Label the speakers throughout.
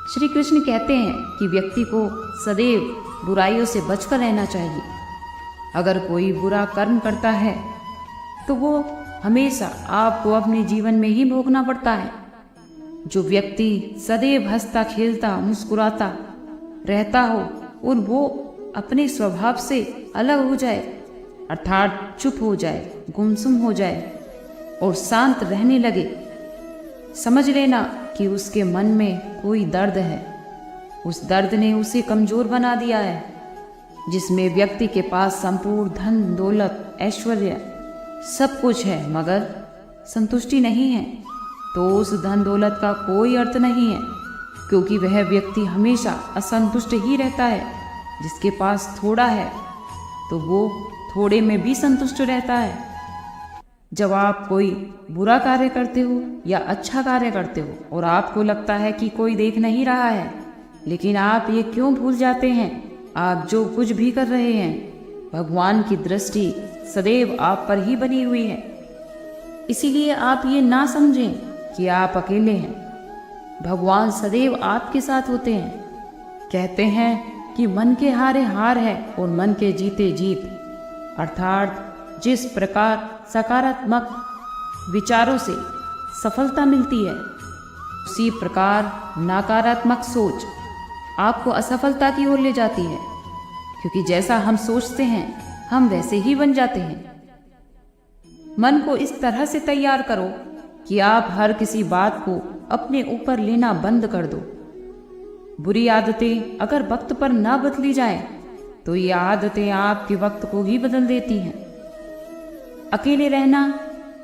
Speaker 1: श्री कृष्ण कहते हैं कि व्यक्ति को सदैव बुराइयों से बचकर रहना चाहिए। अगर कोई बुरा कर्म करता है तो वो हमेशा आपको अपने जीवन में ही भोगना पड़ता है। जो व्यक्ति सदैव हंसता खेलता मुस्कुराता रहता हो और वो अपने स्वभाव से अलग हो जाए, अर्थात चुप हो जाए, गुमसुम हो जाए और शांत रहने लगे, समझ लेना कि उसके मन में कोई दर्द है। उस दर्द ने उसे कमजोर बना दिया है। जिसमें व्यक्ति के पास संपूर्ण धन दौलत ऐश्वर्य सब कुछ है मगर संतुष्टि नहीं है, तो उस धन दौलत का कोई अर्थ नहीं है, क्योंकि वह व्यक्ति हमेशा असंतुष्ट ही रहता है। जिसके पास थोड़ा है तो वो थोड़े में भी संतुष्ट रहता है। जब आप कोई बुरा कार्य करते हो या अच्छा कार्य करते हो और आपको लगता है कि कोई देख नहीं रहा है, लेकिन आप ये क्यों भूल जाते हैं, आप जो कुछ भी कर रहे हैं भगवान की दृष्टि सदैव आप पर ही बनी हुई है। इसीलिए आप ये ना समझें कि आप अकेले हैं। भगवान सदैव आपके साथ होते हैं। कहते हैं कि मन के हारे हार है और मन के जीते जीत, अर्थात जिस प्रकार सकारात्मक विचारों से सफलता मिलती है, उसी प्रकार नकारात्मक सोच आपको असफलता की ओर ले जाती है, क्योंकि जैसा हम सोचते हैं हम वैसे ही बन जाते हैं। मन को इस तरह से तैयार करो कि आप हर किसी बात को अपने ऊपर लेना बंद कर दो। बुरी आदतें अगर वक्त पर ना बदली जाएं, तो ये आदतें आपके वक्त को ही बदल देती हैं। अकेले रहना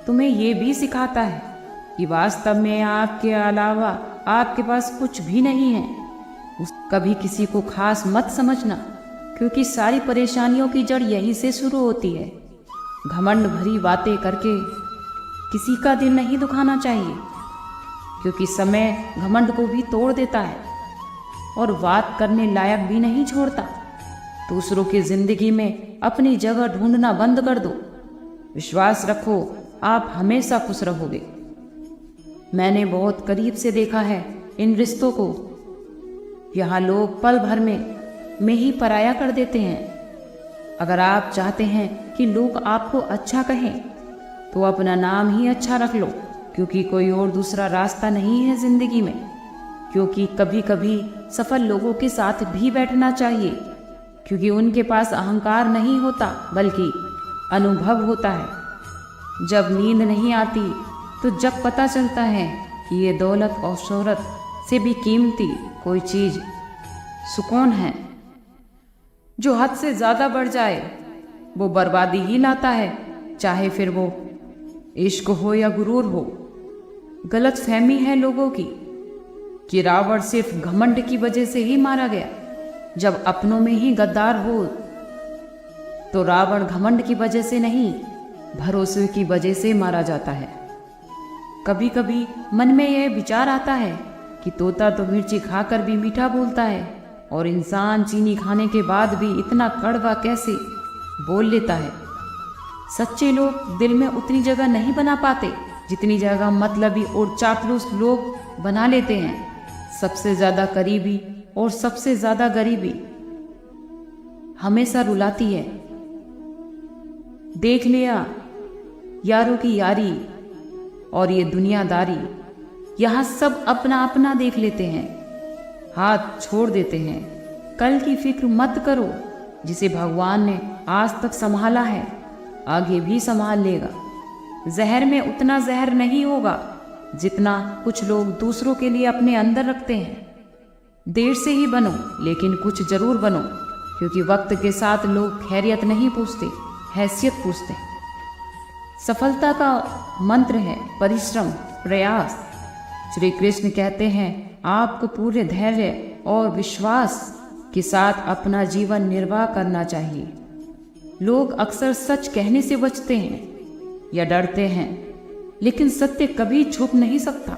Speaker 1: तुम्हें ये भी सिखाता है कि वास्तव में आपके अलावा आपके पास कुछ भी नहीं है। कभी किसी को खास मत समझना, क्योंकि सारी परेशानियों की जड़ यहीं से शुरू होती है। घमंड भरी बातें करके किसी का दिल नहीं दुखाना चाहिए, क्योंकि समय घमंड को भी तोड़ देता है और बात करने लायक भी नहीं छोड़ता। दूसरों की जिंदगी में अपनी जगह ढूंढना बंद कर दो। विश्वास रखो, आप हमेशा खुश रहोगे। मैंने बहुत करीब से देखा है इन रिश्तों को। यहाँ लोग पल भर में ही पराया कर देते हैं। अगर आप चाहते हैं कि लोग आपको अच्छा कहें, तो अपना नाम ही अच्छा रख लो, क्योंकि कोई और दूसरा रास्ता नहीं है जिंदगी में। क्योंकि कभी कभी सफल लोगों के साथ भी बैठना चाहिए, क्योंकि उनके पास अहंकार नहीं होता बल्कि अनुभव होता है। जब नींद नहीं आती तो जब पता चलता है कि ये दौलत और शोहरत से भी कीमती कोई चीज सुकून है। जो हद से ज्यादा बढ़ जाए वो बर्बादी ही लाता है, चाहे फिर वो इश्क हो या गुरूर हो। गलत फहमी है लोगों की कि रावण सिर्फ घमंड की वजह से ही मारा गया। जब अपनों में ही गद्दार हो तो रावण घमंड की वजह से नहीं, भरोसे की वजह से मारा जाता है। कभी कभी मन में यह विचार आता है कि तोता तो मिर्ची खाकर भी मीठा बोलता है, और इंसान चीनी खाने के बाद भी इतना कड़वा कैसे बोल लेता है। सच्चे लोग दिल में उतनी जगह नहीं बना पाते जितनी जगह मतलबी और चापलूस लोग बना लेते हैं। सबसे ज्यादा करीबी और सबसे ज्यादा गरीबी हमेशा रुलाती है। देख लिया यारों की यारी और ये दुनियादारी, यहाँ सब अपना अपना देख लेते हैं, हाथ छोड़ देते हैं। कल की फिक्र मत करो। जिसे भगवान ने आज तक संभाला है आगे भी संभाल लेगा। जहर में उतना जहर नहीं होगा जितना कुछ लोग दूसरों के लिए अपने अंदर रखते हैं। देर से ही बनो लेकिन कुछ जरूर बनो, क्योंकि वक्त के साथ लोग खैरियत नहीं पूछते, हैसियत पूछते। सफलता का मंत्र है परिश्रम, प्रयास। श्री कृष्ण कहते हैं आपको पूरे धैर्य और विश्वास के साथ अपना जीवन निर्वाह करना चाहिए। लोग अक्सर सच कहने से बचते हैं या डरते हैं, लेकिन सत्य कभी छुप नहीं सकता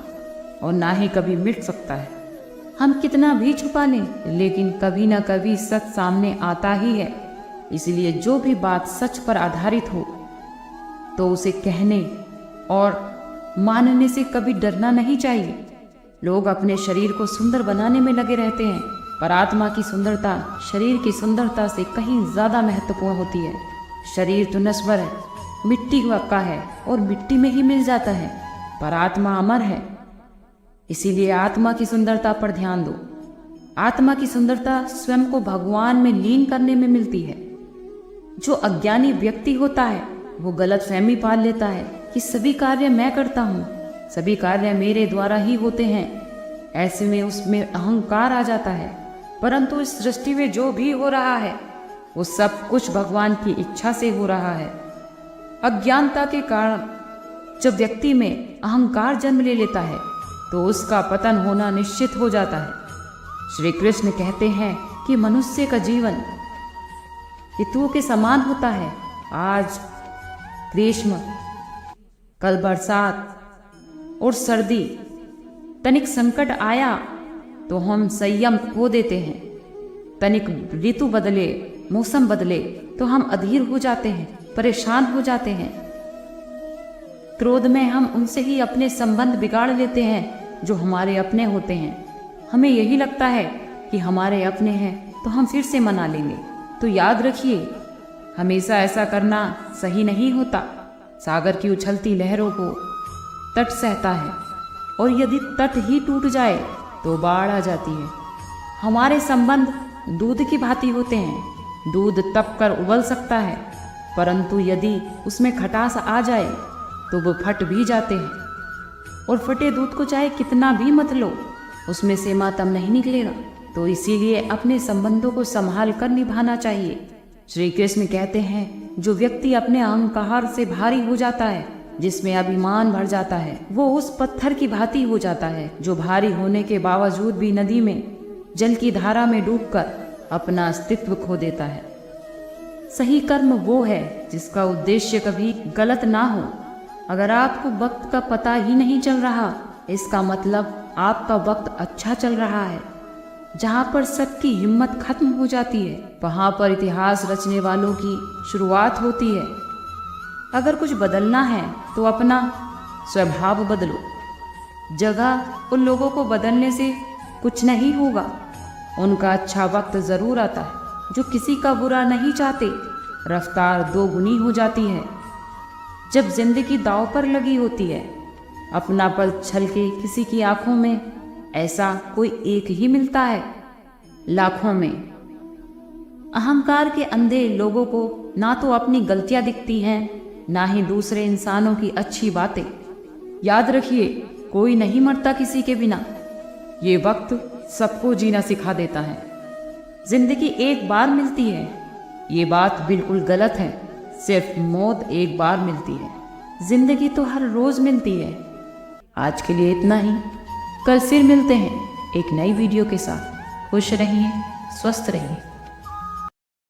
Speaker 1: और ना ही कभी मिट सकता है। हम कितना भी छुपा लें लेकिन कभी ना कभी सच सामने आता ही है। इसलिए जो भी बात सच पर आधारित हो तो उसे कहने और मानने से कभी डरना नहीं चाहिए। लोग अपने शरीर को सुंदर बनाने में लगे रहते हैं, पर आत्मा की सुंदरता शरीर की सुंदरता से कहीं ज़्यादा महत्वपूर्ण होती है। शरीर तो नश्वर है, मिट्टी का है और मिट्टी में ही मिल जाता है, पर आत्मा अमर है। इसीलिए आत्मा की सुंदरता पर ध्यान दो। आत्मा की सुंदरता स्वयं को भगवान में लीन करने में मिलती है। जो अज्ञानी व्यक्ति होता है वो गलत फहमी पाल लेता है कि सभी कार्य मैं करता हूँ, सभी कार्य मेरे द्वारा ही होते हैं। ऐसे में उसमें अहंकार आ जाता है। परंतु इस सृष्टि में जो भी हो रहा है वो सब कुछ भगवान की इच्छा से हो रहा है। अज्ञानता के कारण जब व्यक्ति में अहंकार जन्म ले लेता है तो उसका पतन होना निश्चित हो जाता है। श्री कृष्ण कहते हैं कि मनुष्य का जीवन ऋतुओं के समान होता है। आज ग्रीष्म, कल बरसात और सर्दी। तनिक संकट आया तो हम संयम खो देते हैं। तनिक ऋतु बदले, मौसम बदले तो हम अधीर हो जाते हैं, परेशान हो जाते हैं। क्रोध में हम उनसे ही अपने संबंध बिगाड़ लेते हैं जो हमारे अपने होते हैं। हमें यही लगता है कि हमारे अपने हैं तो हम फिर से मना लेंगे। तो याद रखिए, हमेशा ऐसा करना सही नहीं होता। सागर की उछलती लहरों को तट सहता है, और यदि तट ही टूट जाए तो बाढ़ आ जाती है। हमारे संबंध दूध की भांति होते हैं। दूध तप कर उबल सकता है, परंतु यदि उसमें खटास आ जाए तो वो फट भी जाते हैं। और फटे दूध को चाहे कितना भी मत लो, उसमें से मातम नहीं निकलेगा। तो इसीलिए अपने संबंधों को संभाल कर निभाना चाहिए। श्री कृष्ण कहते हैं, जो व्यक्ति अपने अहंकार से भारी हो जाता है, जिसमें अभिमान भर जाता है, वो उस पत्थर की भांति हो जाता है जो भारी होने के बावजूद भी नदी में जल की धारा में डूबकर अपना अस्तित्व खो देता है। सही कर्म वो है जिसका उद्देश्य कभी गलत ना हो। अगर आपको वक्त का पता ही नहीं चल रहा, इसका मतलब आपका वक्त अच्छा चल रहा है। जहाँ पर सबकी हिम्मत खत्म हो जाती है, वहाँ पर इतिहास रचने वालों की शुरुआत होती है। अगर कुछ बदलना है तो अपना स्वभाव बदलो। जगह उन लोगों को बदलने से कुछ नहीं होगा। उनका अच्छा वक्त ज़रूर आता है। जो किसी का बुरा नहीं चाहते, रफ्तार दोगुनी हो जाती है। जब जिंदगी दांव पर लगी होती है, अपना पल छलके किसी की आंखों में, ऐसा कोई एक ही मिलता है लाखों में। अहंकार के अंधे लोगों को ना तो अपनी गलतियां दिखती हैं, ना ही दूसरे इंसानों की अच्छी बातें। याद रखिए, कोई नहीं मरता किसी के बिना। ये वक्त सबको जीना सिखा देता है। जिंदगी एक बार मिलती है, ये बात बिल्कुल गलत है। सिर्फ मौत एक बार मिलती है, जिंदगी तो हर रोज मिलती है। आज के लिए इतना ही। कल फिर मिलते हैं एक नई वीडियो के साथ। खुश रहिए, स्वस्थ रहिए।